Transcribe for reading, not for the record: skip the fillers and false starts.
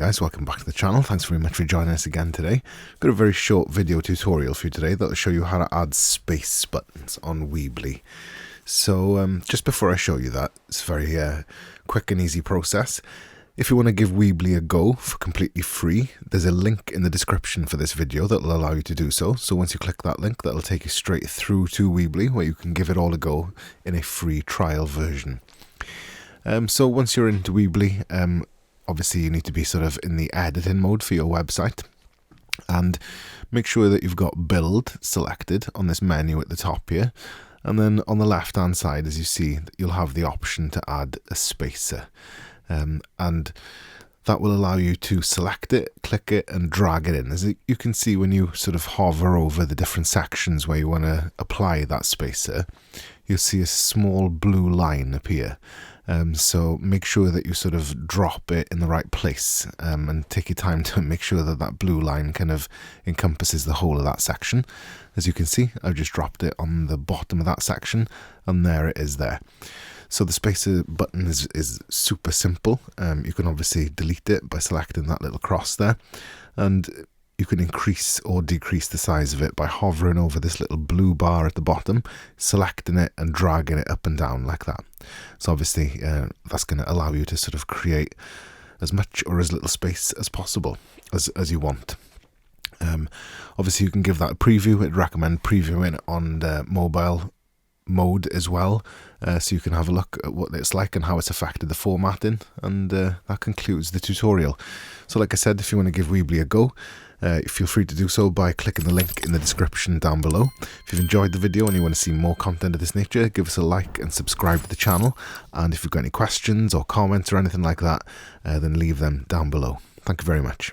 guys, welcome back to the channel. Thanks very much for joining us again today. Got a very short video tutorial for you today that'll show you how to add space buttons on Weebly. So just before I show you that, it's a very quick and easy process. If you want to give Weebly a go for completely free, there's a link in the description for this video that will allow you to do so. So once you click that link, that'll take you straight through to Weebly, where you can give it all a go in a free trial version. So once you're into Weebly, obviously you need to be sort of in the editing mode for your website, and make sure that you've got build selected on this menu at the top here, and then on the left hand side, as you see, you'll have the option to add a spacer, and that will allow you to select it, click it and drag it in. As you can see, when you sort of hover over the different sections where you want to apply that spacer, you'll see a small blue line appear. So make sure that you sort of drop it in the right place, and take your time to make sure that that blue line kind of encompasses the whole of that section. As you can see, I've just dropped it on the bottom of that section, and there it is there. So the spacer button is super simple. You can obviously delete it by selecting that little cross there, and you can increase or decrease the size of it by hovering over this little blue bar at the bottom, selecting it and dragging it up and down like that. So obviously that's going to allow you to sort of create as much or as little space as possible as you want. Obviously you can give that a preview. I'd recommend previewing it on the mobile mode as well, so you can have a look at what it's like and how it's affected the formatting, and that concludes the tutorial. So like I said, if you want to give Weebly a go, feel free to do so by clicking the link in the description down below. If you've enjoyed the video and you want to see more content of this nature, give us a like and subscribe to the channel, and if you've got any questions or comments or anything like that, then leave them down below. Thank you very much.